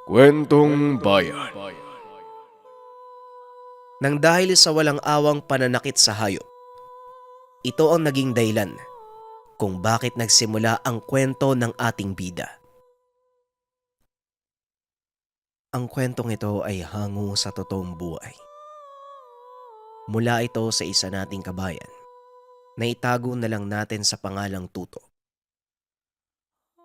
Kwentong Bayan. Nang dahil sa walang awang pananakit sa hayop, ito ang naging dahilan kung bakit nagsimula ang kwento ng ating bida. Ang kwentong ito ay hango sa totoong buhay. Mula ito sa isa nating kabayan na itago na lang natin sa pangalang Tuto.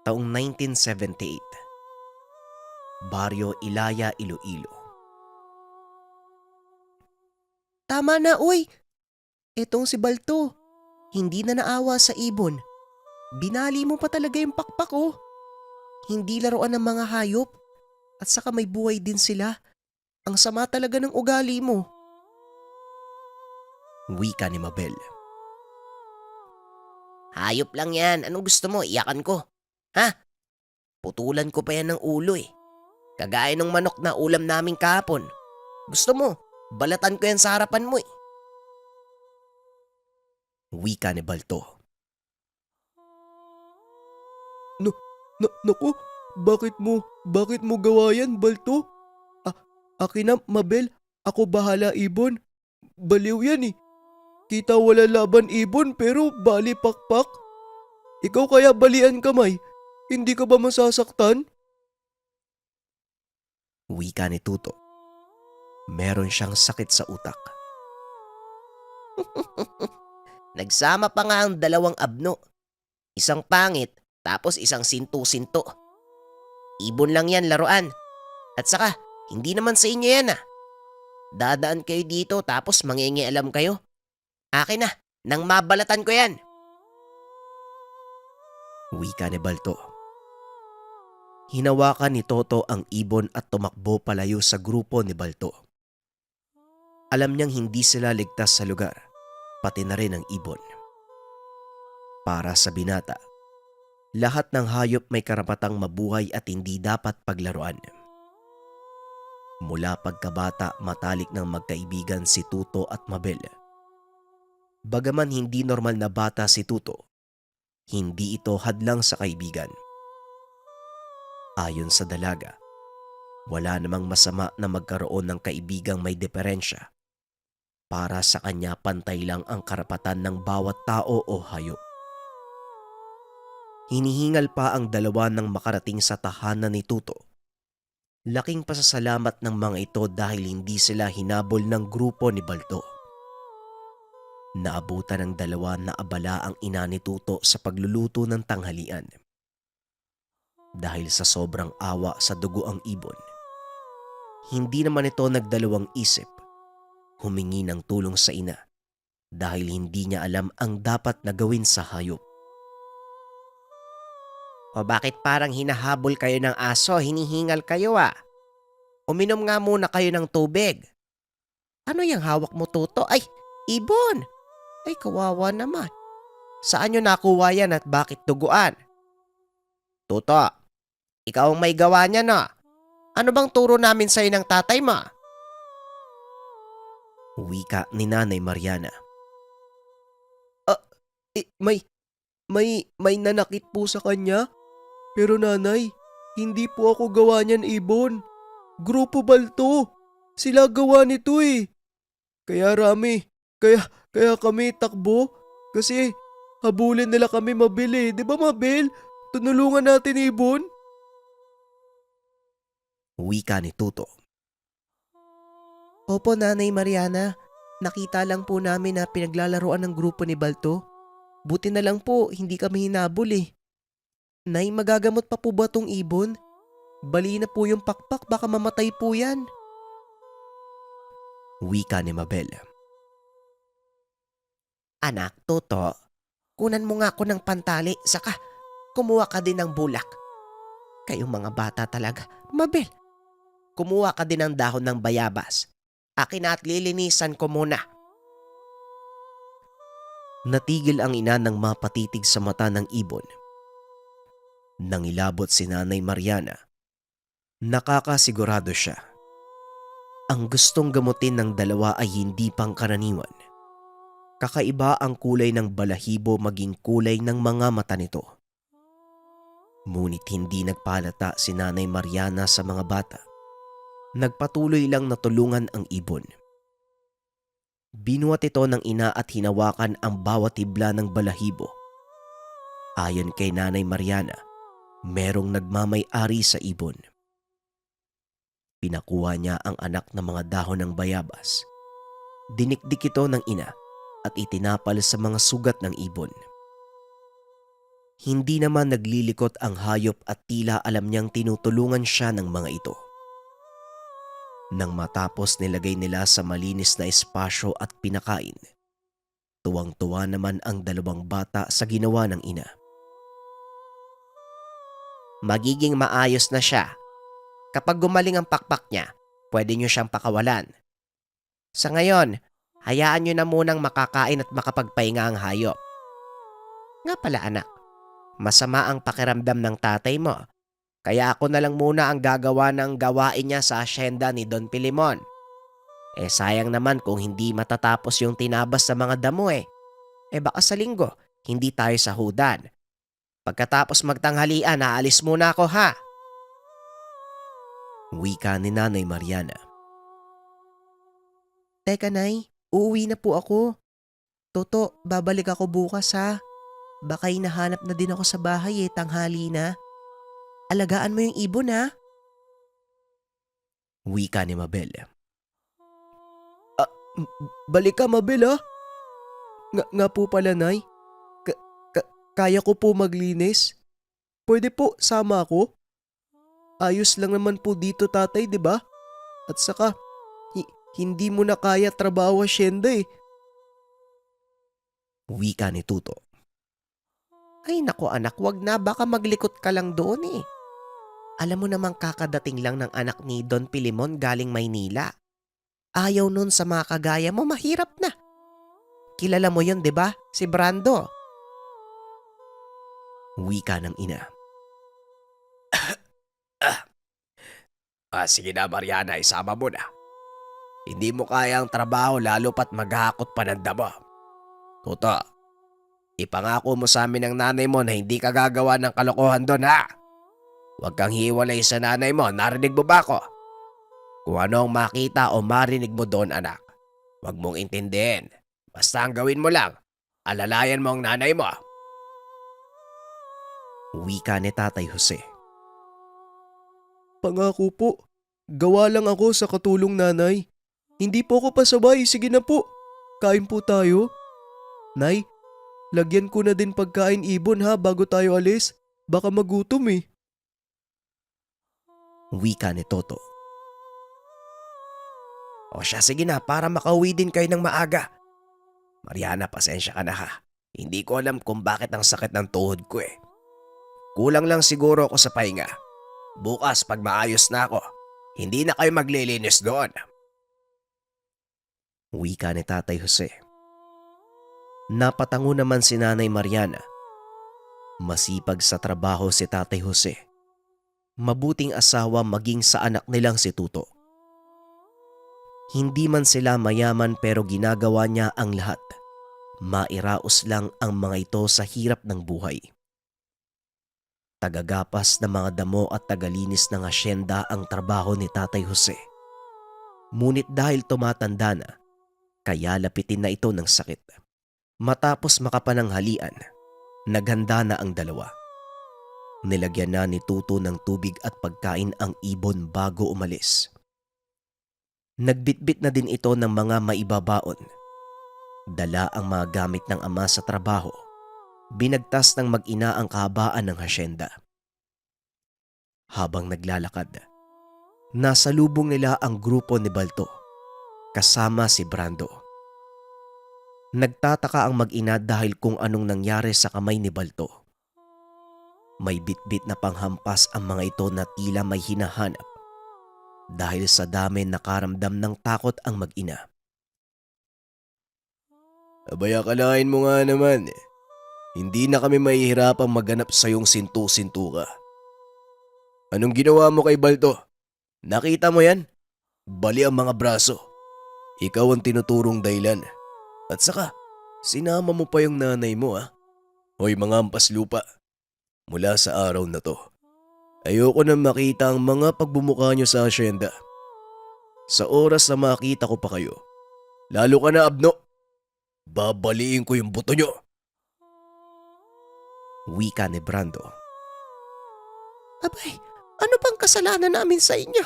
Taong 1978, Baryo Ilaya, Iloilo. Tama na, uy! Etong si Balto, hindi na naawa sa ibon. Binali mo pa talaga yung pakpak, oh. Hindi laruan ng mga hayop at saka may buhay din sila. Ang sama talaga ng ugali mo. Wika ni Mabel. Hayop lang yan. Anong gusto mo? Iyakan ko. Ha? Putulan ko pa yan ng ulo eh. Kagaya ng manok na ulam namin kahapon. Gusto mo? Balatan ko yan sa harapan mo eh. Wika ni Balto. Naku, bakit mo gawa yan, Balto? Akin na, Mabel. Ako bahala, ibon. Baliw yan eh. Kita wala laban, ibon, pero bali pakpak. Ikaw kaya balian kamay. Hindi ka ba masasaktan? Wika ni Tuto. Meron siyang sakit sa utak. Nagsama pa nga ang dalawang abno. Isang pangit, tapos isang sinto-sinto. Ibon lang yan, laruan. At saka, hindi naman sa inyo yan ah. Dadaan kayo dito tapos mangingialam kayo. Akin na, nang mabalatan ko yan. Wika ni Balto. Hinawakan ni Toto ang ibon at tumakbo palayo sa grupo ni Balto. Alam niyang hindi sila ligtas sa lugar, pati na rin ang ibon. Para sa binata, lahat ng hayop may karapatang mabuhay at hindi dapat paglaruan. Mula pagkabata, matalik ng magkaibigan si Tuto at Mabel. Bagaman hindi normal na bata si Tuto, hindi ito hadlang sa kaibigan. Ayon sa dalaga, wala namang masama na magkaroon ng kaibigang may diferensya. Para sa kanya pantay lang ang karapatan ng bawat tao o hayop. Hinihingal pa ang dalawa nang makarating sa tahanan ni Tuto. Laking pasasalamat ng mga ito dahil hindi sila hinabol ng grupo ni Balto. Naabutan ng dalawa na abala ang ina ni Tuto sa pagluluto ng tanghalian. Dahil sa sobrang awa sa dugo ang ibon, hindi naman ito nagdalawang isip. Humingi ng tulong sa ina dahil hindi niya alam ang dapat na gawin sa hayop. O bakit parang hinahabol kayo ng aso, hinihingal kayo ah? Uminom nga muna kayo ng tubig. Ano yung hawak mo, Tuto? Ay, ibon! Ay, kawawa naman. Saan nyo nakuha yan at bakit duguan? Tuto, ikaw ang may gawa niya na. Ano bang turo namin sa'yo ng tatay mo? Wika ni Nanay Mariana. May nanakit po sa kanya? Pero nanay, hindi po ako gawa niyan, ibon. Grupo Balto. Sila gawa nito eh. Kaya Rami, kaya kami takbo. Kasi habulin nila kami, Mabel eh. Di ba, Mabel? Tunulungan natin, ibon. Wika ni Tuto. Opo, Nanay Mariana. Nakita lang po namin na pinaglalaroan ng grupo ni Balto. Buti na lang po, hindi kami hinabol eh. Nay, magagamot pa po ba tong ibon? Bali na po yung pakpak, baka mamatay po yan. Wika ni Mabel. Anak, Toto, kunan mo nga ako ng pantali, saka kumuha ka din ng bulak. Kayong mga bata talaga. Mabel, kumuha ka din ng dahon ng bayabas. Akin na at lilinisan ko muna. Natigil ang ina ng mapatitig sa mata ng ibon. Nangilabot si Nanay Mariana. Nakakasigurado siya. Ang gustong gamutin ng dalawa ay hindi pangkaraniwan. Kakaiba ang kulay ng balahibo maging kulay ng mga mata nito. Ngunit hindi nagpalata si Nanay Mariana sa mga bata. Nagpatuloy lang na tulungan ang ibon. Binuhat ito ng ina at hinawakan ang bawat tibla ng balahibo. Ayon kay Nanay Mariana, merong nagmamay-ari sa ibon. Pinakuha niya ang anak ng mga dahon ng bayabas. Dinikdik ito ng ina at itinapal sa mga sugat ng ibon. Hindi naman naglilikot ang hayop at tila alam niyang tinutulungan siya ng mga ito. Nang matapos nilagay nila sa malinis na espasyo at pinakain, tuwang-tuwa naman ang dalawang bata sa ginawa ng ina. Magiging maayos na siya. Kapag gumaling ang pakpak niya, pwede niyo siyang pakawalan. Sa ngayon, hayaan niyo na munang makakain at makapagpahinga ang hayop. Nga pala anak, masama ang pakiramdam ng tatay mo. Kaya ako na lang muna ang gagawa ng gawain niya sa asyenda ni Don Pilimon. Sayang naman kung hindi matatapos yung tinabas sa mga damo baka sa linggo, hindi tayo sahudan. Pagkatapos magtanghalian, aalis muna ako ha. Wika ni Nanay Mariana. Teka Nay, uuwi na po ako. Toto, babalik ako bukas ha. Baka hinahanap na din ako sa bahay tanghali na. Alagaan mo yung ibon ha. Wika ni Mabel. Balik ka Mabel ha. Nga po pala Nay. Kaya ko po maglinis. Pwede po sama ako. Ayos lang naman po dito tatay, di ba? At saka, hindi mo na kaya trabaho asyenda Wika ni Tuto. Ay nako anak, wag na, baka maglikot ka lang doon Alam mo namang kakadating lang ng anak ni Don Pilimon galing Maynila. Ayaw nun sa mga kagaya mo, mahirap na. Kilala mo yun, di ba? Si Brando. Wika ng ina. Sige na Mariana, isama mo na. Hindi mo kaya ang trabaho lalo pat maghakot pa ng damo. Tuto, ipangako mo sa amin ng nanay mo na hindi ka gagawa ng kalokohan doon ha. Huwag kang hiwalay sa nanay mo, narinig mo ba ako? Kung ano ang makita o marinig mo doon anak, huwag mong intindihin. Basta ang gawin mo lang, alalayan mo ang nanay mo. Wika ni Tatay Jose. Pangako po, gawa lang ako sa katulong nanay. Hindi po ako pasabay, sige na po. Kain po tayo. Nay, lagyan ko na din pagkain ibon ha bago tayo alis. Baka magutom Wika ni Toto. O siya, sige na para makauwi din kayo ng maaga. Mariana, pasensya ka na ha. Hindi ko alam kung bakit ang sakit ng tuhod ko Kulang lang siguro ako sa pahinga. Bukas pag maayos na ako, hindi na kayo maglilinis doon. Wika ni Tatay Jose. Napatango naman si Nanay Mariana. Masipag sa trabaho si Tatay Jose. Mabuting asawa maging sa anak nilang si Tuto. Hindi man sila mayaman pero ginagawa niya ang lahat. Mairaos lang ang mga ito sa hirap ng buhay. Tagagapas ng mga damo at tagalinis ng asyenda ang trabaho ni Tatay Jose. Ngunit dahil tumatanda na, kaya lapitin na ito ng sakit. Matapos makapananghalian, naghanda na ang dalawa. Nilagyan na ni Tuto ng tubig at pagkain ang ibon bago umalis. Nagbitbit na din ito ng mga maibabaon. Dala ang mga gamit ng ama sa trabaho. Binagtas ng mag-ina ang kahabaan ng hasyenda. Habang naglalakad, nasa lubong nila ang grupo ni Balto, kasama si Brando. Nagtataka ang mag-ina dahil kung anong nangyari sa kamay ni Balto. May bitbit na panghampas ang mga ito na tila may hinahanap. Dahil sa dami nakaramdam ng takot ang mag-ina. Abay akalain mo nga naman hindi na kami mahihirapang maghanap sa iyong sintu-sintu ka. Anong ginawa mo kay Balto? Nakita mo yan? Bali ang mga braso. Ikaw ang tinuturong dahilan. At saka, sinama mo pa yung nanay mo Hoy mga ampas lupa. Mula sa araw na to, ayoko nang makita ang mga pagbumuka nyo sa asyenda. Sa oras na makita ko pa kayo, lalo ka na Abno, babaliin ko yung buto nyo. Wika ni Brando. Abay, ano bang kasalanan namin sa inyo?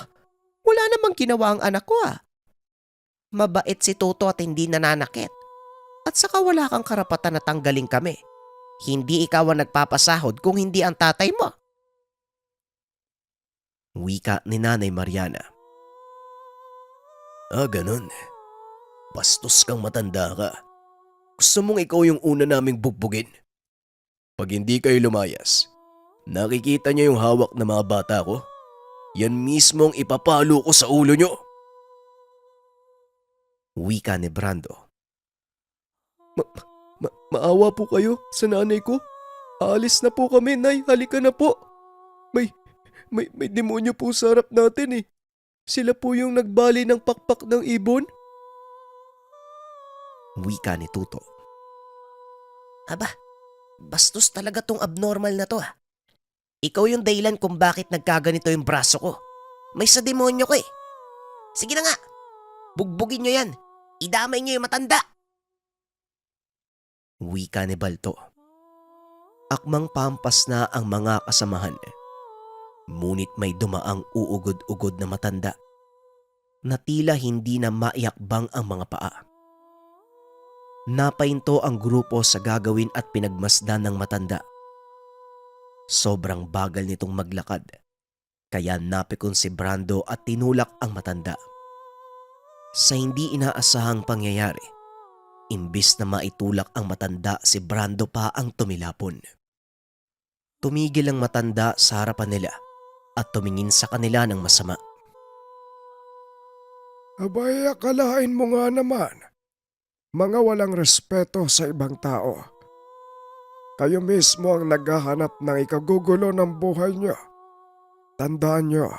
Wala namang ginawa ang anak ko Mabait si Toto at hindi nananakit. At saka wala kang karapatan na tanggalin kami. Hindi ikaw ang nagpapasahod kung hindi ang tatay mo. Wika ni Nanay Mariana. Ganon. Bastos kang matanda ka. Gusto mong ikaw yung una naming bugbugin. Pag hindi kayo lumayas, nakikita niyo yung hawak na mga bata ko? Yan mismo ang ipapalo ko sa ulo nyo. Wika ni Brando. Maawa po kayo sa nanay ko. Aalis na po kami, Nay. Halika na po. May demonyo po sa harap natin eh. Sila po yung nagbali ng pakpak ng ibon. Wika ni Tuto. Aba, bastos talaga tong abnormal na to Ikaw yung dahilan kung bakit nagkaganito yung braso ko. May sa demonyo ko Sige na nga, bugbugin nyo yan. Idamay nyo yung matanda. Wika ni Balto. Akmang pampas na ang mga kasamahan. Ngunit may dumaang uugod-ugod na matanda na tila hindi na maiakbang ang mga paa. Napahinto ang grupo sa gagawin at pinagmasdan ng matanda. Sobrang bagal nitong maglakad, kaya napikon si Brando at tinulak ang matanda. Sa hindi inaasahang pangyayari, imbis na maitulak ang matanda, si Brando pa ang tumilapon. Tumigil ang matanda sa harapan nila at tumingin sa kanila ng masama. Abay, akalain mo nga naman, mga walang respeto sa ibang tao. Kayo mismo ang naghahanap ng ikagugulo ng buhay niyo. Tandaan niyo,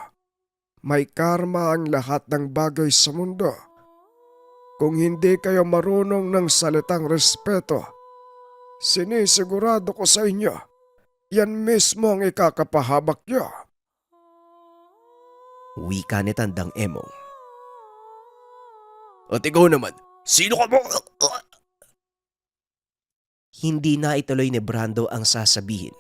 may karma ang lahat ng bagay sa mundo. Kung hindi kayo marunong ng salitang respeto, sinisigurado ko sa inyo, yan mismo ang ikakapahabak niyo. Wika ni Tandang Emong. At ikaw naman, sino ka mo? Hindi na ituloy ni Brando ang sasabihin.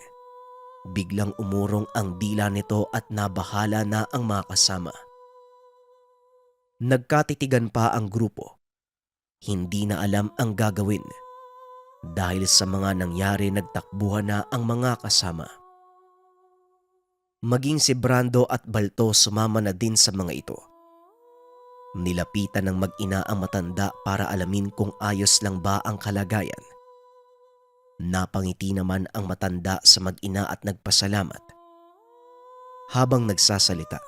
Biglang umurong ang dila nito at nabahala na ang mga kasama. Nagkatitigan pa ang grupo. Hindi na alam ang gagawin. Dahil sa mga nangyari, nagtakbuhan na ang mga kasama. Maging si Brando at Balto sumama na din sa mga ito. Nilapitan ng mag-ina ang matanda para alamin kung ayos lang ba ang kalagayan. Napangiti naman ang matanda sa mag-ina at nagpasalamat. Habang nagsasalita,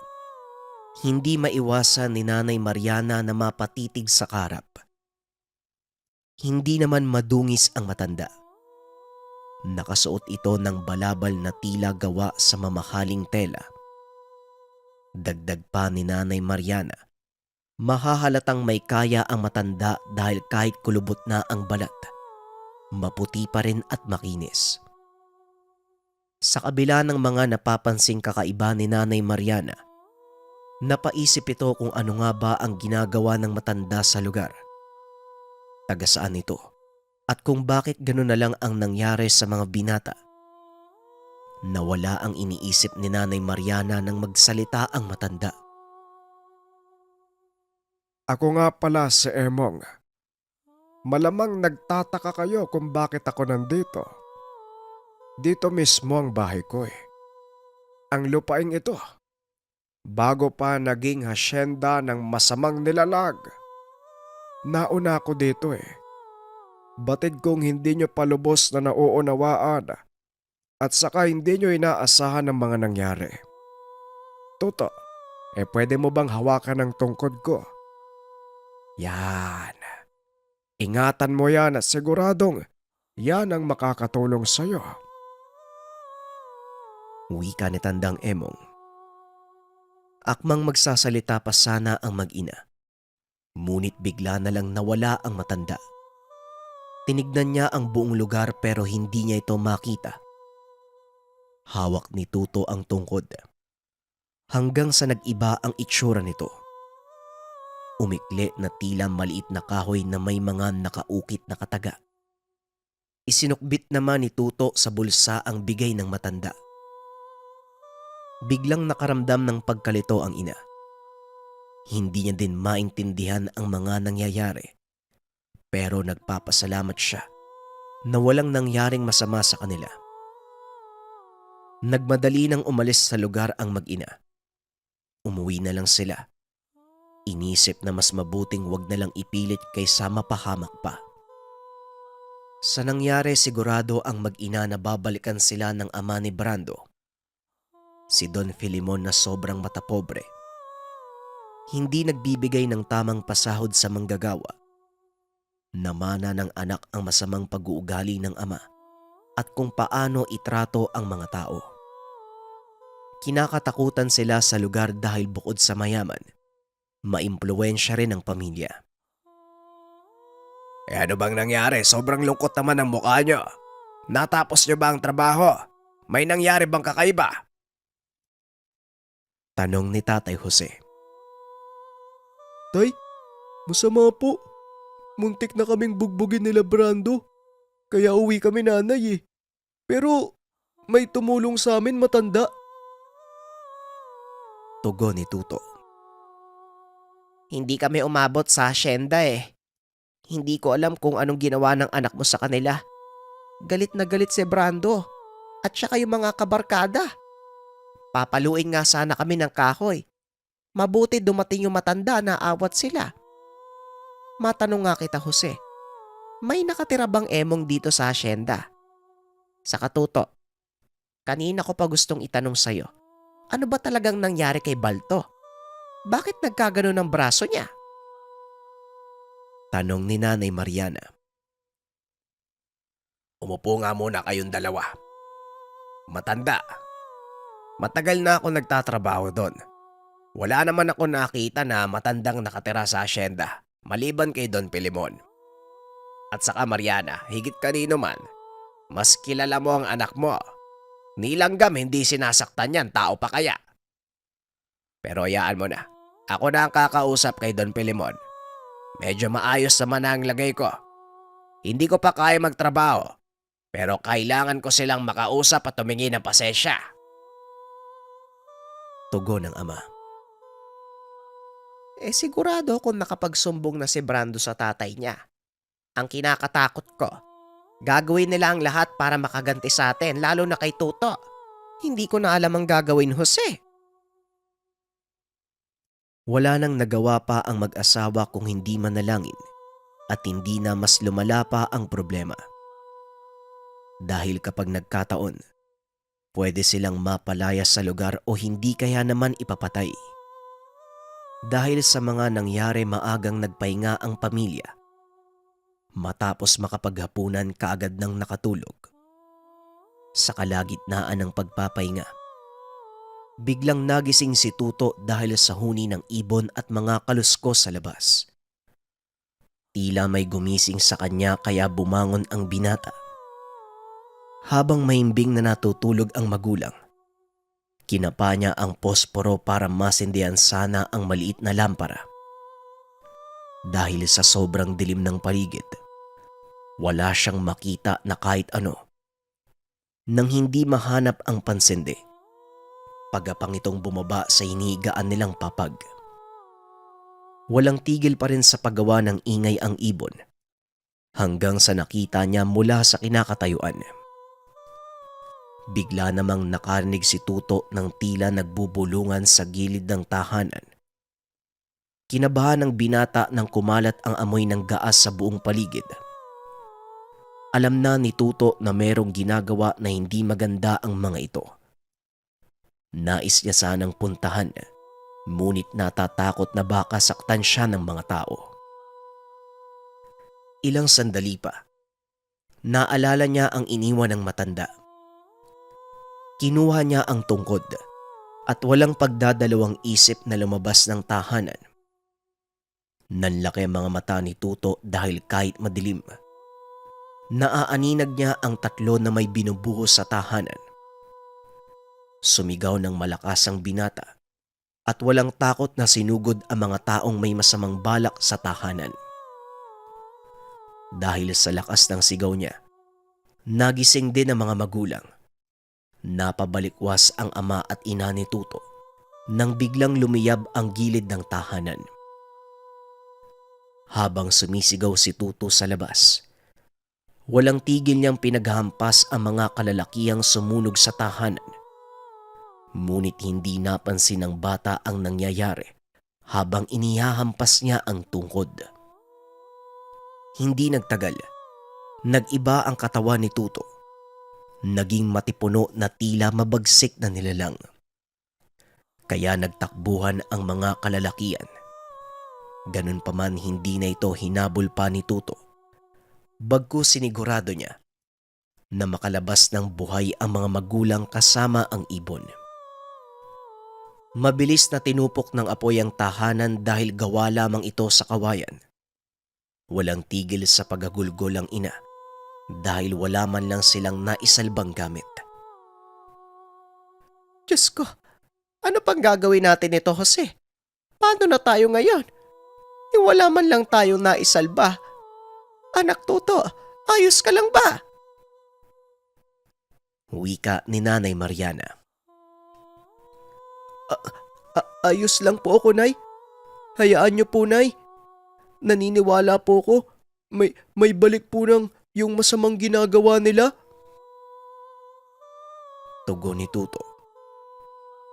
hindi maiwasan ni Nanay Mariana na mapatitig sa karap. Hindi naman madungis ang matanda. Nakasuot ito ng balabal na tila gawa sa mamahaling tela. Dagdag pa ni Nanay Mariana, mahahalatang may kaya ang matanda dahil kahit kulubot na ang balat, maputi pa rin at makinis. Sa kabila ng mga napapansing kakaiba ni Nanay Mariana, napaisip ito kung ano nga ba ang ginagawa ng matanda sa lugar. Taga saan ito at kung bakit gano'n na lang ang nangyari sa mga binata. Nawala ang iniisip ni Nanay Mariana nang magsalita ang matanda. Ako nga pala si Emong. Malamang nagtataka kayo kung bakit ako nandito. Dito mismo ang bahay ko Ang lupaing ito, bago pa naging hasyenda ng masamang nilalag. Nauna ako dito Batid kong hindi nyo palubos na nauunawaan at saka hindi nyo inaasahan ang mga nangyari. Toto, pwede mo bang hawakan ang tungkod ko? Yan. Ingatan mo yan at siguradong yan ang makakatulong sa'yo. Wika ni Tandang Emong. Akmang magsasalita pa sana ang mag-ina. Ngunit bigla na lang nawala ang matanda. Tinignan niya ang buong lugar pero hindi niya ito makita. Hawak ni Tuto ang tungkod. Hanggang sa nag-iba ang itsura nito. Umikli na tila maliit na kahoy na may mga nakaukit na kataga. Isinukbit naman ni Tuto sa bulsa ang bigay ng matanda. Biglang nakaramdam ng pagkalito ang ina. Hindi niya din maintindihan ang mga nangyayari. Pero nagpapasalamat siya na walang nangyaring masama sa kanila. Nagmadali nang umalis sa lugar ang mag-ina. Umuwi na lang sila. Inisip na mas mabuting wag na lang ipilit kaysa mapahamak pa. Sa nangyari sigurado ang mag-ina na babalikan sila ng ama ni Brando. Si Don Filimon na sobrang matapobre. Hindi nagbibigay ng tamang pasahod sa manggagawa. Namana ng anak ang masamang pag-uugali ng ama at kung paano itrato ang mga tao. Kinakatakutan sila sa lugar dahil bukod sa mayaman, maimpluwensya rin ang pamilya. Ano bang nangyari? Sobrang lungkot naman ang mukha nyo. Natapos nyo ba ang trabaho? May nangyari bang kakaiba? Tanong ni Tatay Jose. Tay, masama po. Muntik na kaming bugbugin nila Brando. Kaya uwi kami nanay eh. Pero may tumulong sa amin matanda. Tugon ni Tuto. Hindi kami umabot sa asyenda eh. Hindi ko alam kung anong ginawa ng anak mo sa kanila. Galit na galit si Brando. At saka yung mga kabarkada. Papaluin nga sana kami ng kahoy. Mabuti dumating yung matanda na awat sila. Matanong nga kita, Jose. May nakatira bang emong dito sa asyenda? Sa katuto, kanina ko pa gustong itanong sa'yo. Ano ba talagang nangyari kay Balto? Bakit nagkagano ng braso niya? Tanong ni Nanay Mariana. Umupo nga muna kayong dalawa. Matanda. Matagal na ako nagtatrabaho doon. Wala naman ako nakita na matandang nakatira sa asyenda, maliban kay Don Filimon. At saka Mariana, higit kanino man, mas kilala mo ang anak mo. Nilanggam hindi sinasaktan yan, tao pa kaya. Pero hayaan mo na, ako na ang kakausap kay Don Filimon. Medyo maayos naman ang lagay ko. Hindi ko pa kaya magtrabaho, pero kailangan ko silang makausap at tumingi ng pasensya. Tugon ng ama. Sigurado kung nakapagsumbong na si Brando sa tatay niya. Ang kinakatakot ko, gagawin nila ang lahat para makaganti sa atin, lalo na kay Tuto. Hindi ko na alam ang gagawin, Jose. Wala nang nagawa pa ang mag-asawa kung hindi manalangin at hindi na mas lumala pa ang problema. Dahil kapag nagkataon, pwede silang mapalaya sa lugar o hindi kaya naman ipapatay. Dahil sa mga nangyari maagang nagpahinga ang pamilya. Matapos makapaghapunan kaagad ng nakatulog. Sa kalagitnaan ng pagpapahinga, biglang nagising si Tuto dahil sa huni ng ibon at mga kaluskos sa labas. Tila may gumising sa kanya kaya bumangon ang binata. Habang mahimbing na natutulog ang magulang, kinapa niya ang posporo para masindihan sana ang maliit na lampara. Dahil sa sobrang dilim ng paligid, wala siyang makita na kahit ano. Nang hindi mahanap ang pansindi, pagapang itong bumaba sa hinihigaan nilang papag. Walang tigil pa rin sa paggawa ng ingay ang ibon, hanggang sa nakita niya mula sa kinakatayuan. Bigla namang nakarinig si Tuto ng tila nagbubulungan sa gilid ng tahanan. Kinabahan ng binata nang kumalat ang amoy ng gaas sa buong paligid. Alam na ni Tuto na merong ginagawa na hindi maganda ang mga ito. Nais niya sanang puntahan, ngunit natatakot na baka saktan siya ng mga tao. Ilang sandali pa, naalala niya ang iniwan ng matanda. Kinuha niya ang tungkod at walang pagdadalawang isip na lumabas ng tahanan. Nanlaki ang mga mata ni Tuto dahil kahit madilim, naaaninag niya ang tatlo na may binubuhos sa tahanan. Sumigaw ng malakas ang binata at walang takot na sinugod ang mga taong may masamang balak sa tahanan. Dahil sa lakas ng sigaw niya, nagising din ang mga magulang. Napabalikwas ang ama at ina ni Tuto nang biglang lumiyab ang gilid ng tahanan. Habang sumisigaw si Tuto sa labas, walang tigil niyang pinaghampas ang mga kalalakihang sumunog sa tahanan. Ngunit hindi napansin ng bata ang nangyayari habang inihahampas niya ang tungkod. Hindi nagtagal, nag-iba ang katawan ni Tuto. Naging matipuno na tila mabagsik na nilalang. Kaya nagtakbuhan ang mga kalalakian. Ganun pa man hindi na ito hinabol pa ni Tuto. Bagkus sinigurado niya na makalabas ng buhay ang mga magulang kasama ang ibon. Mabilis na tinupok ng apoy ang tahanan dahil gawa lamang ito sa kawayan. Walang tigil sa pagagulgol ang ina dahil wala man lang silang naisalbang gamit. Diyos ko, ano pang gagawin natin ito, Jose? Paano na tayo ngayon? Wala man lang tayo naisalba. Anak Tuto, ayos ka lang ba? Wika ni Nanay Mariana. Ayos lang po ako, Nay. Hayaan niyo po, Nay. Naniniwala po ako. May balik po ng yung masamang ginagawa nila. Tugon ni Tuto,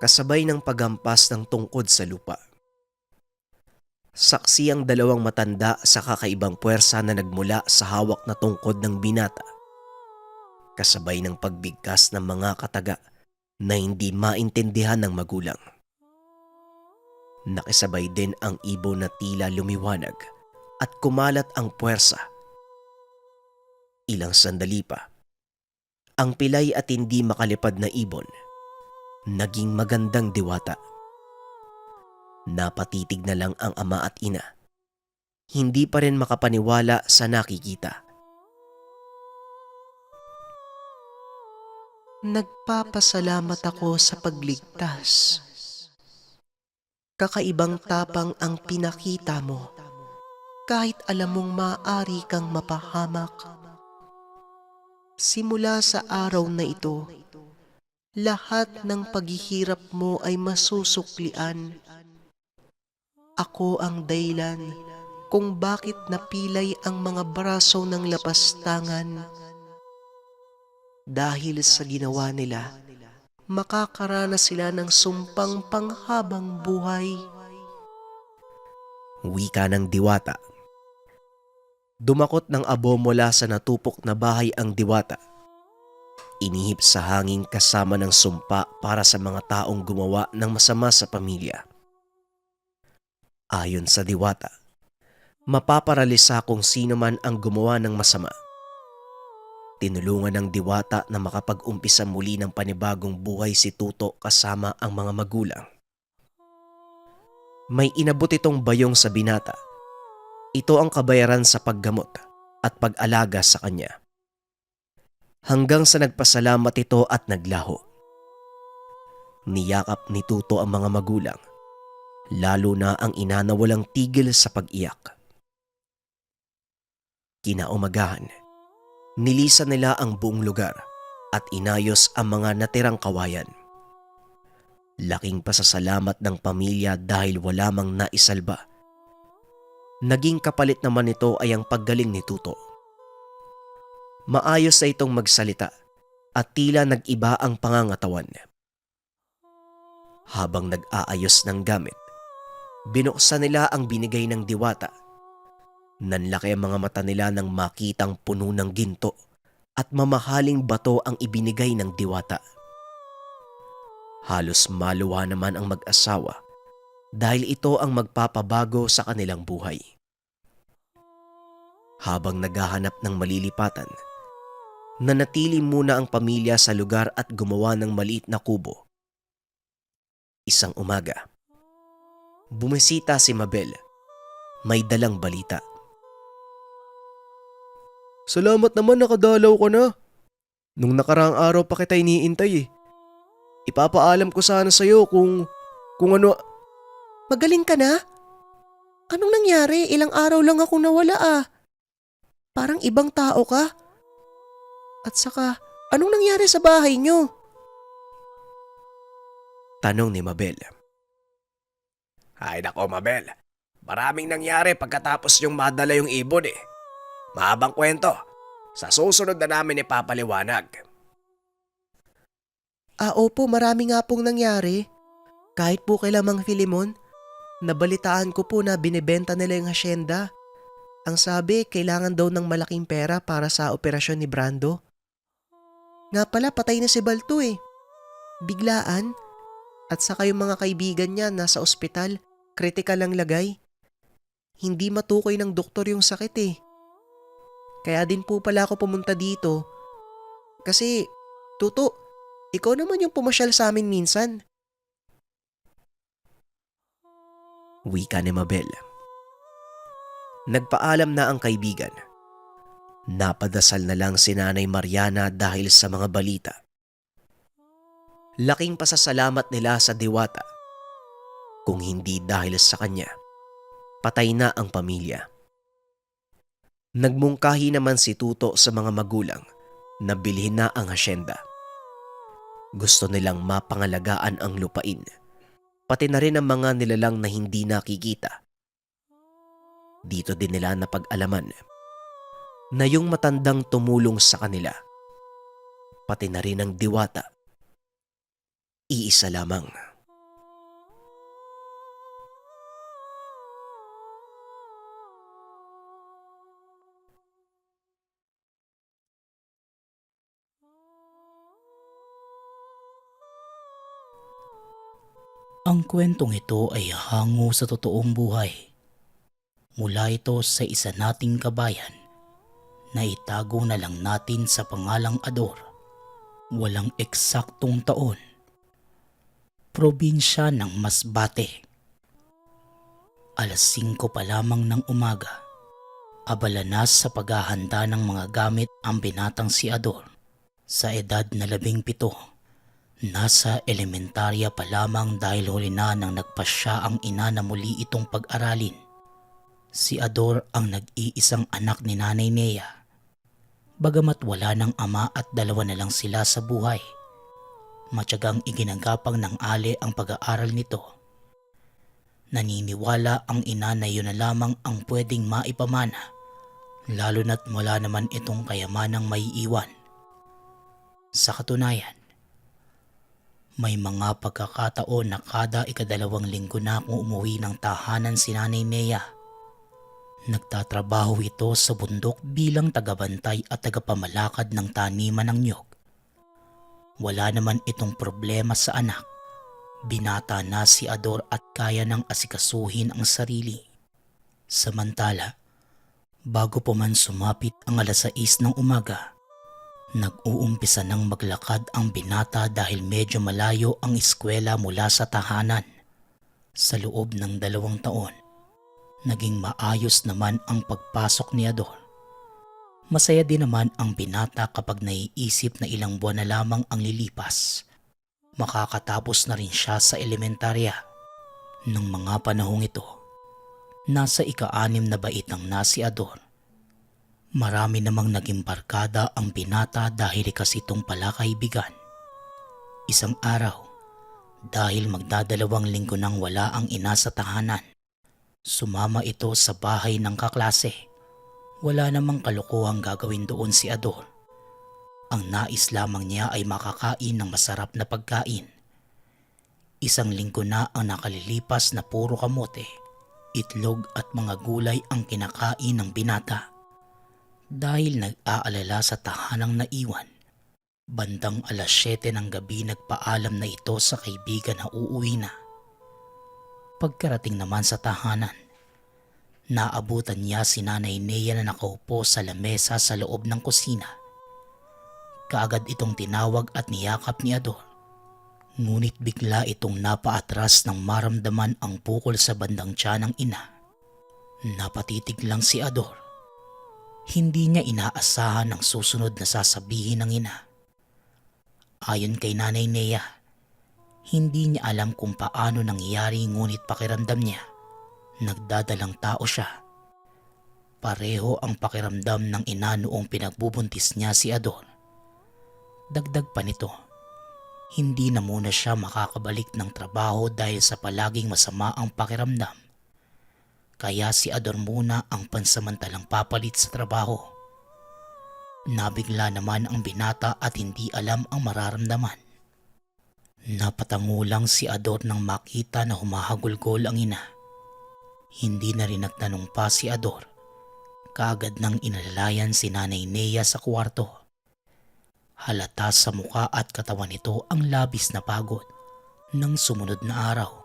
kasabay ng paghampas ng tungkod sa lupa. Saksi ang dalawang matanda sa kakaibang puwersa na nagmula sa hawak na tungkod ng binata, kasabay ng pagbigkas ng mga kataga na hindi maintindihan ng magulang. Nakisabay din ang ibon na tila lumiwanag at kumalat ang puwersa. Ilang sandali pa, ang pilay at hindi makalipad na ibon naging magandang diwata. Napatitig na lang ang ama at ina. Hindi pa rin makapaniwala sa nakikita. Nagpapasalamat ako sa pagligtas. Kakaibang tapang ang pinakita mo, kahit alam mong maaari kang mapahamak. Simula sa araw na ito, lahat ng paghihirap mo ay masusuklian. Ako ang dahilan kung bakit napilay ang mga braso ng lapastangan. Dahil sa ginawa nila, makakaranas sila ng sumpang panghabang buhay. Wika ng diwata. Dumakot ng abo mula sa natupok na bahay ang diwata. Inihip sa hangin kasama ng sumpa para sa mga taong gumawa ng masama sa pamilya. Ayon sa diwata, mapaparalisa kung sino man ang gumawa ng masama. Tinulungan ng diwata na makapag-umpisa muli ng panibagong buhay si Tuto kasama ang mga magulang. May inabot itong bayong sa binata. Ito ang kabayaran sa paggamot at pag-alaga sa kanya. Hanggang sa nagpasalamat ito at naglaho. Niyakap ni Tuto ang mga magulang, lalo na ang ina na walang tigil sa pag-iyak. Kinaumagahan, nilisan nila ang buong lugar at inayos ang mga natirang kawayan. Laking pasasalamat ng pamilya dahil wala mang naisalba. Naging kapalit naman nito ay ang paggaling ni Tuto. Maayos na itong magsalita at tila nag-iba ang pangangatawan. Habang nag-aayos ng gamit, binuksan nila ang binigay ng diwata. Nanlaki ang mga mata nila nang makitang puno ng ginto at mamahaling bato ang ibinigay ng diwata. Halos maluwa naman ang mag-asawa dahil ito ang magpapabago sa kanilang buhay. Habang naghahanap ng malilipatan, nanatili muna ang pamilya sa lugar at gumawa ng maliit na kubo. Isang umaga, bumisita si Mabel. May dalang balita. Salamat naman nakadalaw ka na. Nung nakaraang araw pa kita iniintay eh. Ipapaalam ko sana sa'yo kung ano. Magaling ka na? Anong nangyari? Ilang araw lang ako nawala ah. Parang ibang tao ka. At saka, anong nangyari sa bahay niyo? Tanong ni Mabel. Ay nako Mabel, maraming nangyari pagkatapos yung madala yung ibon eh. Mahabang kwento. Sa susunod na namin ipapaliwanag. Opo, marami nga pong nangyari. Kahit po kay Lamang Filimon, nabalitaan ko po na binibenta nila yung hasyenda. Ang sabi, kailangan daw ng malaking pera para sa operasyon ni Brando. Nga pala, patay na si Balto eh. Biglaan. At saka yung mga kaibigan niya nasa ospital, kritikal ang lagay. Hindi matukoy ng doktor yung sakit eh. Kaya din po pala ako pumunta dito. Kasi, Tuto, ikaw naman yung pumasyal sa amin minsan. Wika ni Mabel. Nagpaalam na ang kaibigan. Napadasal na lang si Nanay Mariana dahil sa mga balita. Laking pasasalamat nila sa Diwata. Kung hindi dahil sa kanya, patay na ang pamilya. Nagmungkahi naman si Tuto sa mga magulang na bilhin na ang hasyenda. Gusto nilang mapangalagaan ang lupain, pati na rin ang mga nilalang na hindi nakikita. Dito din nila napag-alaman na yung matandang tumulong sa kanila, pati na rin ang Diwata, iisa lamang. Ang kwentong ito ay hango sa totoong buhay. Mula ito sa isa nating kabayan na itago na lang natin sa pangalang Ador. Walang eksaktong taon. Probinsya ng Masbate. Alas 5 pa lamang ng umaga. Abala na sa paghahanda ng mga gamit ang binatang si Ador. Sa edad na 17. Nasa elementarya pa lamang dahil huli na nang nagpasya ang ina na muli itong pag-aralin. Si Ador ang nag-iisang anak ni Nanay Nea. Bagamat wala ng ama at dalawa na lang sila sa buhay, matyagang iginagapang ng Ale ang pag-aaral nito. Naniniwala ang ina na yun na lamang ang pwedeng maipamana, lalo na't wala naman itong kayamanang maiiwan. Sa katunayan, may mga pagkakataon na kada ika-2 linggo na akong umuwi ng tahanan si Nanay Nea. Nagtatrabaho ito sa bundok bilang tagabantay at tagapamalakad ng taniman ng niyog. Wala naman itong problema sa anak. Binata na si Ador at kaya nang asikasuhin ang sarili. Samantala, bago pa man sumapit ang alas 6 ng umaga, nag-uumpisa ng maglakad ang binata dahil medyo malayo ang eskwela mula sa tahanan. Sa loob ng 2 taon, naging maayos naman ang pagpasok ni Ador. Masaya din naman ang binata kapag naiisip na ilang buwan na lamang ang lilipas. Makakatapos na rin siya sa elementarya. Nung mga panahong ito, nasa ika-6 na baitang na si Ador. Marami namang naging barkada ang binata dahil kasi itong pala kaibigan. Isang araw, dahil magda2 linggo nang wala ang ina sa tahanan, sumama ito sa bahay ng kaklase. Wala namang kalokohang gagawin doon si Ador. Ang nais lamang niya ay makakain ng masarap na pagkain. 1 linggo na ang nakalilipas na puro kamote, itlog at mga gulay ang kinakain ng binata. Dahil nag-aalala sa tahanang naiwan, bandang alas 7 ng gabi nagpaalam na ito sa kaibigan na uuwi na. Pagkarating naman sa tahanan, naabutan niya si Nanay Nea na nakaupo sa lamesa sa loob ng kusina. Kaagad itong tinawag at niyakap ni Ador. Ngunit bigla itong napaatras nang maramdaman ang pukol sa bandang tiyan ng ina. Napatitig lang si Ador. Hindi niya inaasahan ang susunod na sasabihin ng ina. Ayon kay Nanay Nea, Hindi niya alam kung paano nangyari ngunit pakiramdam niya, nagdadalang tao siya. Pareho ang pakiramdam ng ina noong pinagbubuntis niya si Ador. Dagdag pa nito, hindi na muna siya makakabalik ng trabaho dahil sa palaging masama ang pakiramdam. Kaya si Ador muna ang pansamantalang papalit sa trabaho. Nabigla naman ang binata at hindi alam ang mararamdaman. Napatango lang si Ador nang makita na humahagulgol ang ina. Hindi na rin nagtanong pa si Ador. Kaagad nang inalalayan si Nanay Nea sa kwarto. Halata sa muka at katawan nito ang labis na pagod. Nang sumunod na araw,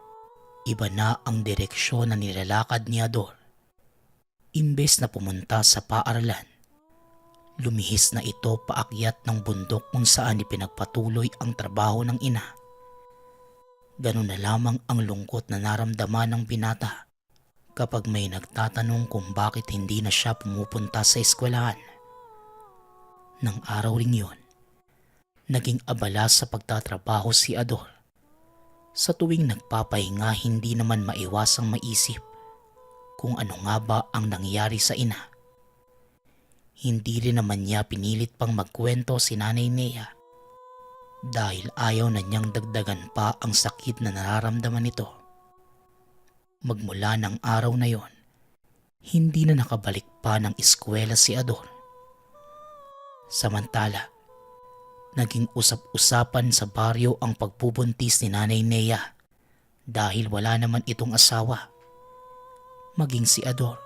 iba na ang direksyon na nilalakad ni Ador. Imbes na pumunta sa paaralan, lumihis na ito paakyat ng bundok kung saan ipinagpatuloy ang trabaho ng ina. Ganun na lamang ang lungkot na naramdaman ng binata kapag may nagtatanong kung bakit hindi na siya pumupunta sa eskwelahan. Nang araw ring yun, naging abala sa pagtatrabaho si Ador. Sa tuwing nagpapahinga, hindi naman maiwasang maisip kung ano nga ba ang nangyari sa ina. Hindi rin naman niya pinilit pang magkwento si Nanay Nea dahil ayaw na niyang dagdagan pa ang sakit na nararamdaman nito. Magmula ng araw na yon, hindi na nakabalik pa ng eskwela si Ador. Samantala, naging usap-usapan sa baryo ang pagbubuntis ni Nanay Nea dahil wala naman itong asawa. Maging si Ador,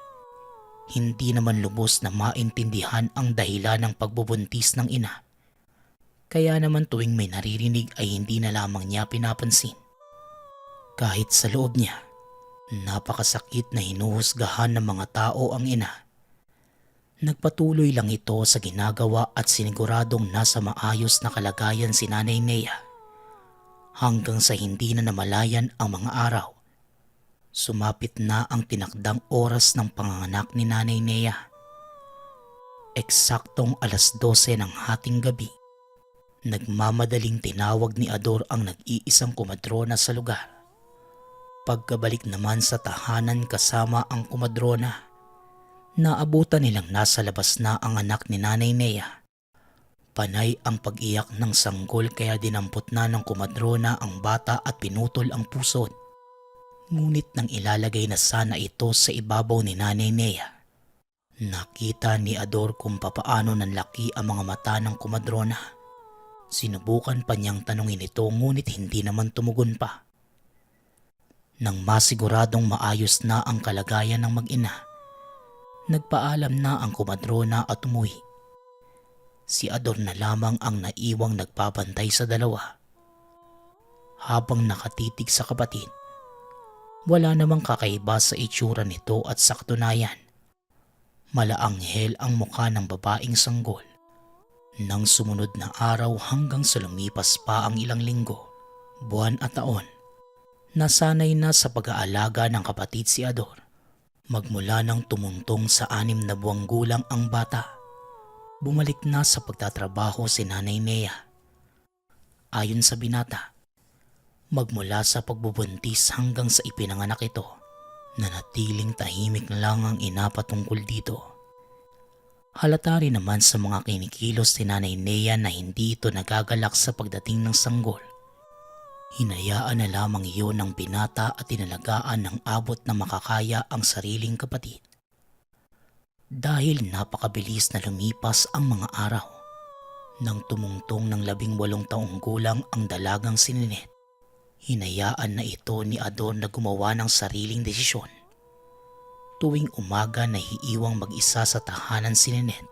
hindi naman lubos na maintindihan ang dahilan ng pagbubuntis ng ina. Kaya naman tuwing may naririnig ay hindi na lamang niya pinapansin. Kahit sa loob niya, napakasakit na hinuhusgahan ng mga tao ang ina. Nagpatuloy lang ito sa ginagawa at siniguradong nasa maayos na kalagayan si Nanay Nea. Hanggang sa hindi na namalayan ang mga araw, sumapit na ang tinakdang oras ng panganganak ni Nanay Nea. Eksaktong 12:00 ng hating gabi, nagmamadaling tinawag ni Ador ang nag-iisang kumadrona sa lugar. Pagkabalik naman sa tahanan kasama ang kumadrona, naabutan nilang nasa labas na ang anak ni Nanay Nea. Panay ang pag-iyak ng sanggol kaya dinampot na ng kumadrona ang bata at pinutol ang pusod. Ngunit nang ilalagay na sana ito sa ibabaw ni Nanay Nea, nakita ni Ador kung papaano nanlaki ang mga mata ng kumadrona. Sinubukan pa niyang tanungin ito ngunit hindi naman tumugon pa. Nang masiguradong maayos na ang kalagayan ng mag-ina, nagpaalam na ang kumadrona at umuwi. Si Ador na lamang ang naiwang nagpapantay sa dalawa. Habang nakatitig sa kapatid, wala namang kakaiba sa itsura nito at sa katunayan. Malaanghel ang mukha ng babaeng sanggol. Nang sumunod na araw hanggang sa lumipas pa ang ilang linggo, buwan at taon, nasanay na sa pag-aalaga ng kapatid si Ador. Magmula nang tumuntong sa 6 na buwang gulang ang bata, bumalik na sa pagtatrabaho si Nanay Nea. Ayon sa binata, magmula sa pagbubuntis hanggang sa ipinanganak ito, nanatiling tahimik lang ang ina patungkol dito. Halata rin naman sa mga kinikilos ni Nanay Nea na hindi ito nagagalak sa pagdating ng sanggol. Hinayaan na lamang iyon ng binata at tinalagaan ng abot na makakaya ang sariling kapatid. Dahil napakabilis na lumipas ang mga araw, nang tumungtong ng 18 taong gulang ang dalagang si Ninette, hinayaan na ito ni Ador na gumawa ng sariling desisyon. Tuwing umaga nahiiwang mag-isa sa tahanan si Ninette.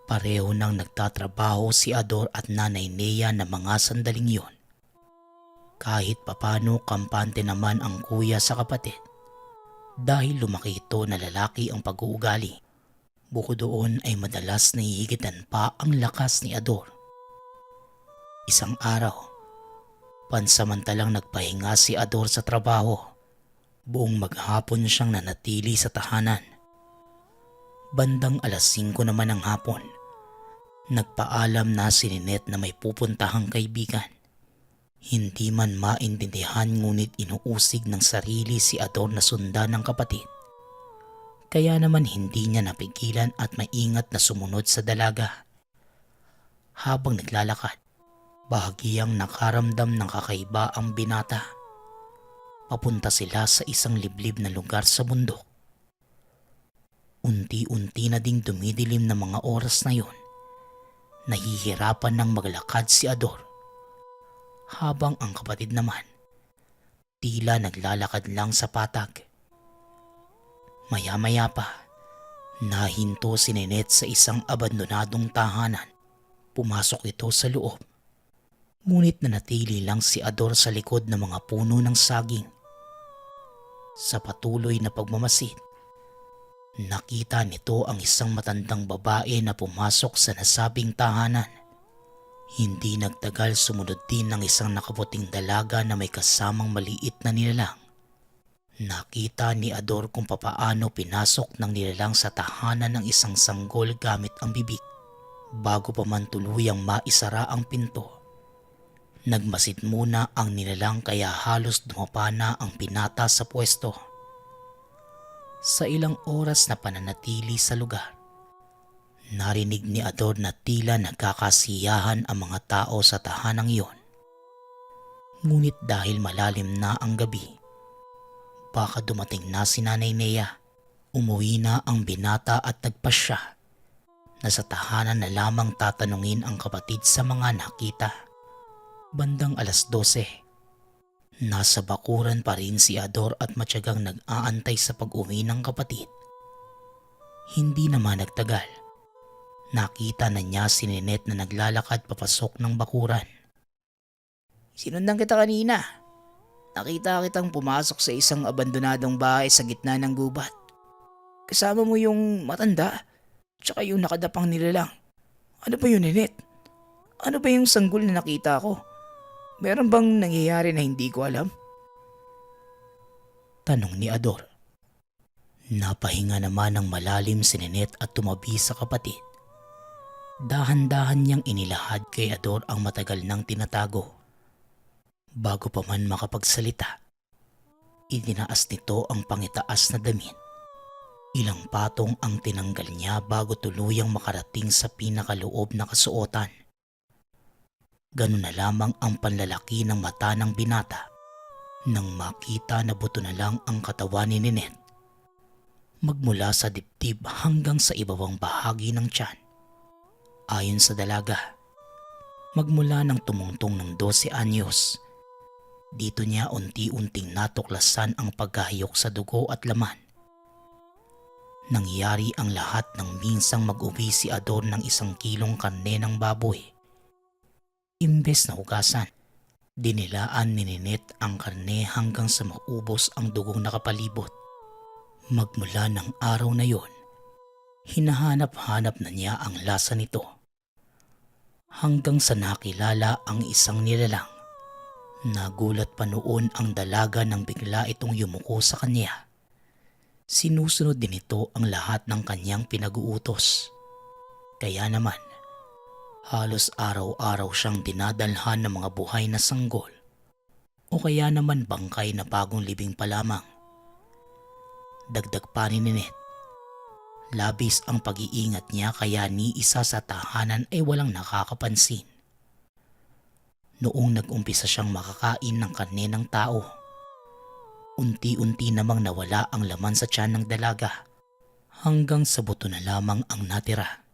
Pareho nang nagtatrabaho si Ador at Nanay Nea na mga sandaling yon. Kahit papano kampante naman ang kuya sa kapatid. Dahil lumaki ito na lalaki ang pag-uugali. Bukod doon ay madalas nahihigitan pa ang lakas ni Ador. Isang araw, pansamantalang nagpahinga si Ador sa trabaho. Buong maghapon siyang nanatili sa tahanan. Bandang 5:00 naman ng hapon, nagpaalam na si Ninette na may pupuntahang kaibigan. Hindi man maintindihan ngunit inuusig ng sarili si Ador na sundan ng kapatid. Kaya naman hindi niya napigilan at maingat na sumunod sa dalaga. Habang naglalakad, bahagyang nakaramdam ng kakaiba ang binata. Papunta sila sa isang liblib na lugar sa bundok. Unti-unti na ding dumidilim na mga oras na yun. Nahihirapan ng maglakad si Ador. Habang ang kapatid naman, tila naglalakad lang sa patag. Maya-maya pa, nahinto si Ninette sa isang abandonadong tahanan. Pumasok ito sa loob. Ngunit nanatili lang si Ador sa likod ng mga puno ng saging. Sa patuloy na pagmamasid, nakita nito ang isang matandang babae na pumasok sa nasabing tahanan. Hindi nagtagal sumunod din ng isang nakaputing dalaga na may kasamang maliit na nilalang. Nakita ni Ador kung papaano pinasok ng nilalang sa tahanan ng isang sanggol gamit ang bibig. Bago pa man tuluyang maisara ang pinto, nagmasid muna ang nilalang kaya halos dumapa na ang binata sa pwesto. Sa ilang oras na pananatili sa lugar, narinig ni Ador na tila nagkakasiyahan ang mga tao sa tahanang iyon. Ngunit dahil malalim na ang gabi, baka dumating na si Nanay Nea. Umuwi na ang binata at nagpasya na sa tahanan na lamang tatanungin ang kapatid sa mga nakita. Bandang 12:00, nasa bakuran pa rin si Ador at matyagang nag-aantay sa pag-uwi ng kapatid. Hindi naman nagtagal. Nakita na niya si Ninette na naglalakad papasok ng bakuran. Sinundan kita kanina. Nakita kitang pumasok sa isang abandonadong bahay sa gitna ng gubat. Kasama mo yung matanda, tsaka yung nakadapang nilalang. Ano ba yun, Ninette? Ano ba yung sanggol na nakita ko? Meron bang nangyayari na hindi ko alam? Tanong ni Ador. Napahinga naman ng malalim si Ninette at tumabi sa kapatid. Dahan-dahan niyang inilahad kay Ador ang matagal nang tinatago. Bago pa man makapagsalita, itinaas nito ang pangitaas na damit. Ilang patong ang tinanggal niya bago tuluyang makarating sa pinakaloob na kasuotan. Ganun na lamang ang panlalaki ng mata ng binata nang makita na buto na lang ang katawan ni Ninette. Magmula sa dibdib hanggang sa ibabang bahagi ng tiyan. Ayon sa dalaga, magmula ng tumungtong ng 12 anyos, dito niya unti-unting natuklasan ang pagkahiyok sa dugo at laman. Nangyari ang lahat nang minsang mag-uwi si Ador ng 1 kilong karne ng baboy. Imbes na hugasan, dinilaan ni Ninette ang karne hanggang sa maubos ang dugong nakapalibot. Magmula ng araw na yon, hinahanap-hanap na niya ang lasa nito. Hanggang sa nakilala ang isang nilalang. Nagulat pa noon ang dalaga nang bigla itong yumuko sa kanya. Sinusunod din ito ang lahat ng kanyang pinag-uutos. Kaya naman, halos araw-araw siyang dinadalhan ng mga buhay na sanggol o kaya naman bangkay na bagong libing pa lamang. Dagdag pa ni Ninette, labis ang pag-iingat niya kaya ni isa sa tahanan ay walang nakakapansin. Noong nag-umpisa siyang makakain ng karne ng tao, unti-unti namang nawala ang laman sa tiyan ng dalaga hanggang sa buto na lamang ang natira.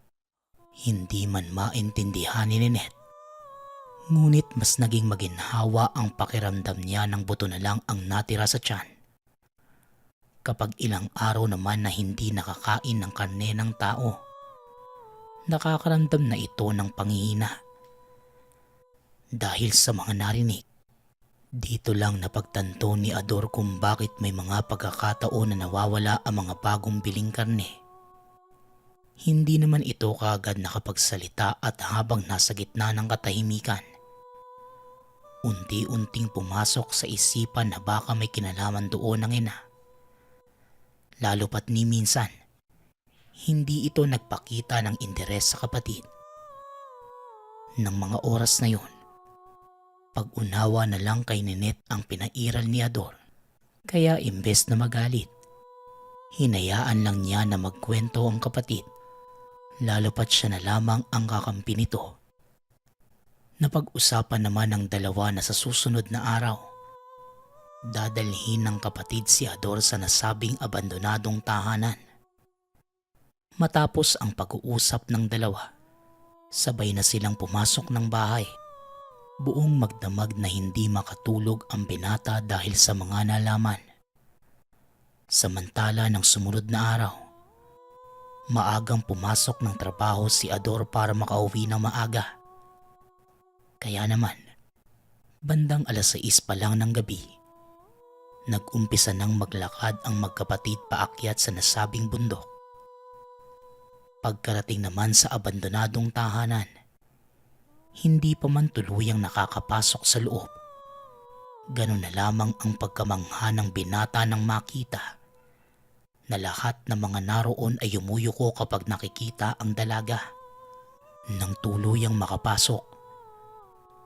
Hindi man maintindihan ni Ninette, ngunit mas naging maginhawa ang pakiramdam niya ng buto na lang ang natira sa tiyan. Kapag ilang araw naman na hindi nakakain ng karne ng tao, nakakaramdam na ito ng panghihina. Dahil sa mga narinig, dito lang napagtanto ni Ador kung bakit may mga pagkakataon na nawawala ang mga bagong biling karne. Hindi naman ito kaagad nakapagsalita at habang nasa gitna ng katahimikan, unti-unting pumasok sa isipan na baka may kinalaman doon ang ina. Lalo pat ni minsan, hindi ito nagpakita ng interes sa kapatid. Nang mga oras na yon, Pag-unawa na lang kay Ninette ang pinairal ni Ador. Kaya imbes na magalit, hinayaan lang niya na magkwento ang kapatid, lalo pat siya na lamang ang kakampi nito. Napag-usapan naman ng dalawa na sa susunod na araw, dadalhin ng kapatid si Ador sa nasabing abandonadong tahanan. Matapos ang pag-uusap ng dalawa, sabay na silang pumasok ng bahay. Buong magdamag na hindi makatulog ang binata dahil sa mga nalaman. Samantala ng sumunod na araw, maagang pumasok ng trabaho si Ador para makauwi ng maaga. Kaya naman, bandang 6:00 pa lang ng gabi, nag-umpisa nang maglakad ang magkapatid paakyat sa nasabing bundok. Pagkarating naman sa abandonadong tahanan, hindi pa man tuluyang nakakapasok sa loob. Ganun na lamang ang pagkamangha ng binata nang makita na lahat ng mga naroon ay yumuyuko kapag nakikita ang dalaga. Nang tuluyang makapasok,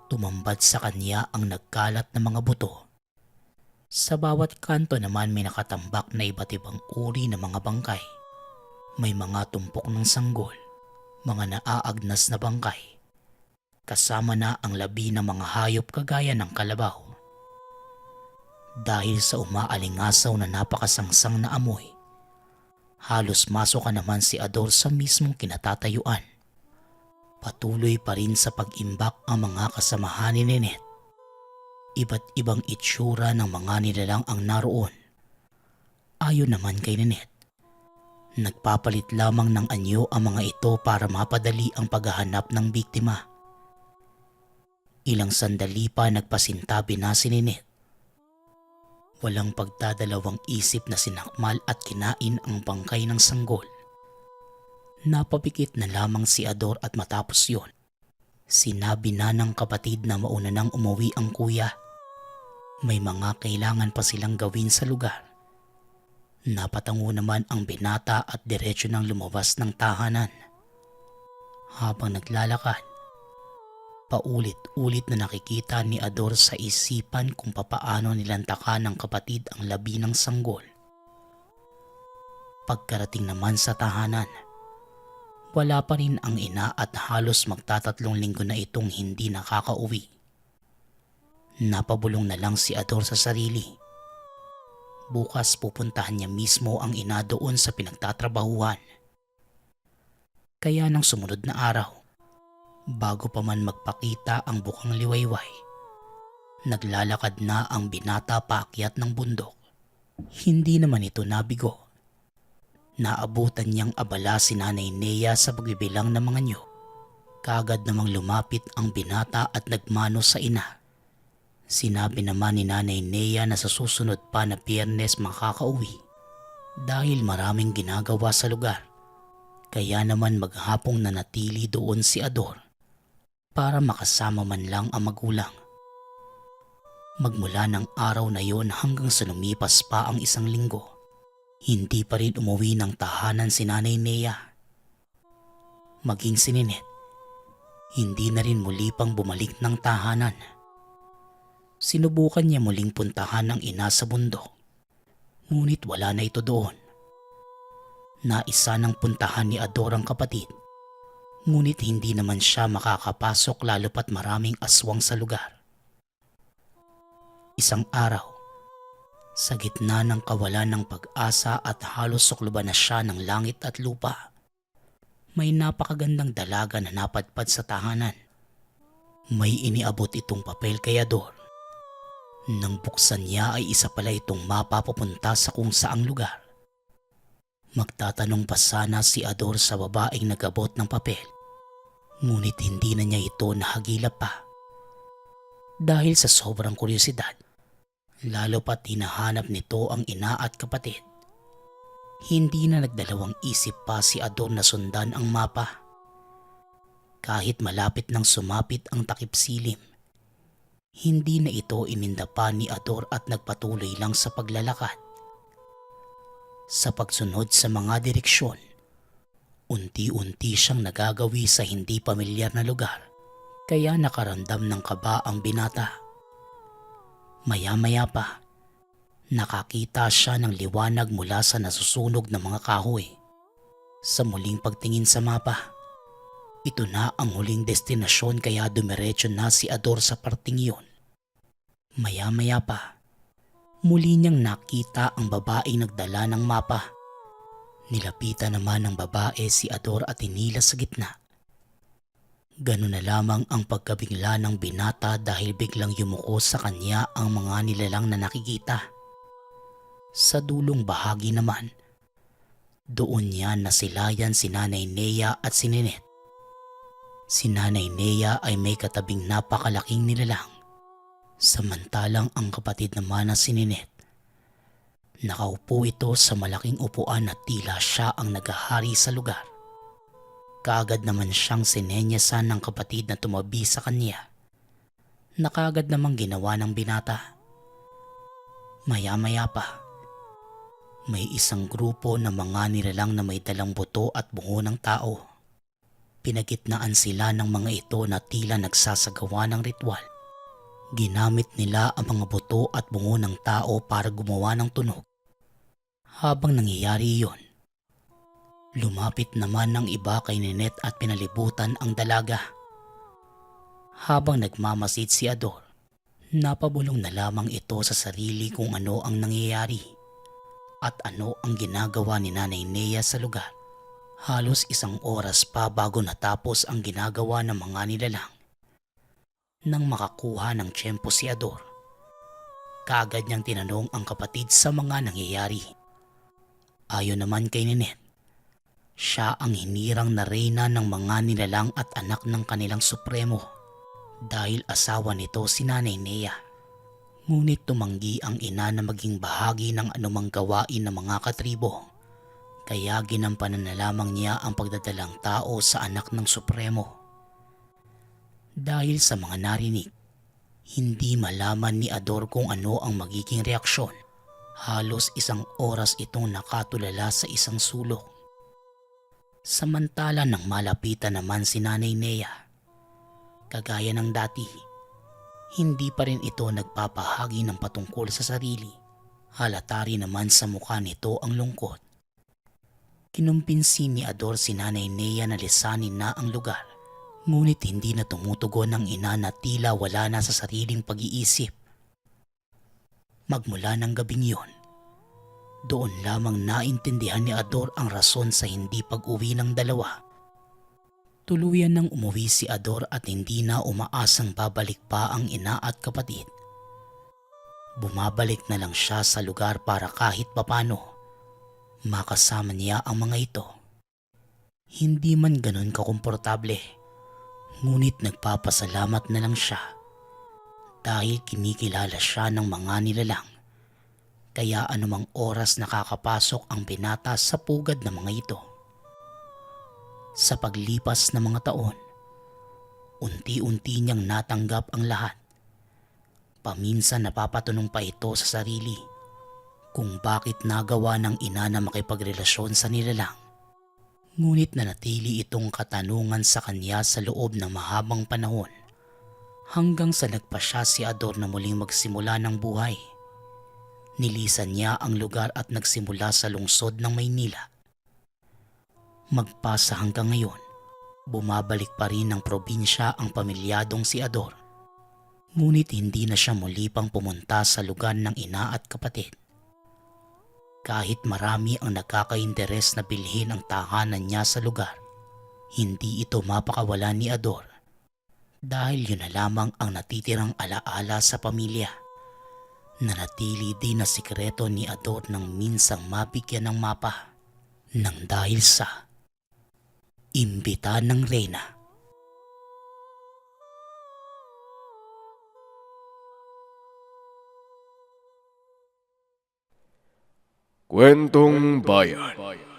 tumambad sa kanya ang nagkalat na mga buto. Sa bawat kanto naman may nakatambak na iba't ibang uri ng mga bangkay. May mga tumpok ng sanggol, mga naaagnas na bangkay, kasama na ang labi ng mga hayop kagaya ng kalabaw. Dahil sa umaalingasaw na napakasangsang na amoy, halos masok ka naman si Ador sa mismong kinatatayuan. Patuloy pa rin sa pag-imbak ang mga kasamahan ni Ninette. Iba't ibang itsura ng mga nilalang ang naroon. Ayon naman kay Ninette, nagpapalit lamang ng anyo ang mga ito para mapadali ang paghahanap ng biktima. Ilang sandali pa nagpasintabi na si Ninette. Walang pagdadalawang isip na sinakmal at kinain ang bangkay ng sanggol. Napapikit na lamang si Ador at matapos yon, sinabi na ng kapatid na mauna nang umuwi ang kuya. May mga kailangan pa silang gawin sa lugar. Napatango naman ang binata at diretso nang lumabas ng tahanan. Habang naglalakad, paulit-ulit na nakikita ni Ador sa isipan kung papaano nilantakan ng kapatid ang labi ng sanggol. Pagkarating naman sa tahanan, wala pa rin ang ina at halos magtatatlong linggo na itong hindi nakakauwi. Napabulong na lang si Ador sa sarili. Bukas pupuntahan niya mismo ang ina doon sa pinagtatrabahuhan. Kaya nang sumunod na araw, bago pa man magpakita ang bukang liwayway, naglalakad na ang binata paakyat ng bundok. Hindi naman ito nabigo. Naabutan niyang abala si Nanay Nea sa pagbibilang ng mga niyog. Kaagad namang lumapit ang binata at nagmano sa ina. Sinabi naman ni Nanay Nea na sa susunod pa na Biyernes makakauwi dahil maraming ginagawa sa lugar. Kaya naman maghapong nanatili doon si Ador para makasama man lang ang magulang. Magmula ng araw na yon hanggang sa lumipas pa ang 1 linggo, hindi pa rin umuwi ng tahanan si Nanay Nea. Maging si Ninette, hindi na rin muli pang bumalik ng tahanan. Sinubukan niya muling puntahan ang ina sa bundok, ngunit wala na ito doon. Naisa ng puntahan ni Ador ang kapatid, ngunit hindi naman siya makakapasok lalo pat maraming aswang sa lugar. Isang araw, sa gitna ng kawalan ng pag-asa at halos sukluban na siya ng langit at lupa, may napakagandang dalaga na napadpad sa tahanan. May iniabot itong papel kay Ador. Nang buksan niya ay isa pala itong mapapapunta sa kung saang lugar. Magtatanong pa sana si Ador sa babaeng nagabot ng papel, ngunit hindi na niya ito nahagilap pa. Dahil sa sobrang kuryosidad, lalo pat hinahanap nito ang ina at kapatid. Hindi na nagdalawang isip pa si Ador na sundan ang mapa. Kahit malapit nang sumapit ang takip silim, hindi na ito ininda pa ni Ador at nagpatuloy lang sa paglalakad. Sa pagsunod sa mga direksyon, unti-unti siyang nagagawi sa hindi pamilyar na lugar. kaya nakaramdam ng kaba ang binata. Maya-maya pa, nakakita siya ng liwanag mula sa nasusunog na mga kahoy. Sa muling pagtingin sa mapa, ito na ang huling destinasyon kaya dumiretso na si Ador sa parting iyon. Maya-maya pa, muli niyang nakita ang babaeng nagdala ng mapa. Nilapitan naman ng babae si Ador at hinila sa gitna. Ganun na lamang ang pagkabigla ng binata dahil biglang yumuko sa kanya ang mga nilalang na nakikita. Sa dulong bahagi naman, doon niya nasilayan si Nanay Nea at si Ninette. Si Nanay Nea ay may katabing napakalaking nilalang, samantalang ang kapatid naman na si Ninette, nakaupo ito sa malaking upuan at tila siya ang naghahari sa lugar. Kaagad naman siyang sinenyasan ng kapatid na tumabi sa kanya, na kaagad namang ginawa ng binata. Maya-maya pa, may isang grupo ng mga nilalang na may dalang buto at bungo ng tao. Pinagitnaan sila ng mga ito na tila nagsasagawa ng ritual. Ginamit nila ang mga buto at bungo ng tao para gumawa ng tunog. Habang nangyayari iyon, lumapit naman ng iba kay Ninette at pinalibutan ang dalaga. Habang nagmamasid si Ador, napabulong na lamang ito sa sarili kung ano ang nangyayari at ano ang ginagawa ni Nanay Nea sa lugar. Halos isang oras pa bago natapos ang ginagawa ng mga nilalang. Nang makakuha ng tiyempo si Ador, kaagad niyang tinanong ang kapatid sa mga nangyayari. Ayon naman kay Ninette, siya ang hinirang na reyna ng mga nilalang at anak ng kanilang supremo dahil asawa nito si Nanay Nea. Ngunit tumanggi ang ina na maging bahagi ng anumang gawain ng mga katribo. Kaya ginampanan na lamang niya ang pagdadalang tao sa anak ng supremo. Dahil sa mga narinig, hindi malaman ni Ador kung ano ang magiging reaksyon. Halos isang oras itong nakatulala sa isang sulok. Samantala nang malapitan naman si Nanay Nea, kagaya ng dati, hindi pa rin ito nagpapahagi ng patungkol sa sarili. Halata rin naman sa mukha nito ang lungkot. Kinumpinsi ni Ador si Nanay Nea na lisanin na ang lugar, ngunit hindi na tumutugon ang ina na tila wala na sa sariling pag-iisip. Magmula ng gabing yun, doon lamang naintindihan ni Ador ang rason sa hindi pag-uwi ng dalawa. Tuluyan nang umuwi si Ador at hindi na umaasang babalik pa ang ina at kapatid. Bumabalik na lang siya sa lugar para kahit papano makasama niya ang mga ito. Hindi man ganun kakomportable, ngunit nagpapasalamat na lang siya dahil kinikilala siya ng mga nilalang. Kaya anumang oras nakakapasok ang binata sa pugad ng mga ito. Sa paglipas ng mga taon, unti-unti niyang natanggap ang lahat. Paminsan napapatanong pa ito sa sarili kung bakit nagawa ng ina na makipagrelasyon sa nilalang. Ngunit nanatili itong katanungan sa kanya sa loob ng mahabang panahon hanggang sa nagpasya si Ador na muling magsimula ng buhay. Nilisan niya ang lugar at nagsimula sa lungsod ng Maynila. Magpasa hanggang ngayon, bumabalik pa rin ng probinsya ang pamilyadong si Ador. Ngunit hindi na siya muli pang pumunta sa lugar ng ina at kapatid. Kahit marami ang nagkakainteres na bilhin ang tahanan niya sa lugar, hindi ito mapakawala ni Ador dahil yun na lamang ang natitirang alaala sa pamilya. Nanatili din na sikreto ni Ador nang minsang mabigyan ng mapa nang dahil sa imbita ng reyna. Kwentong Bayan.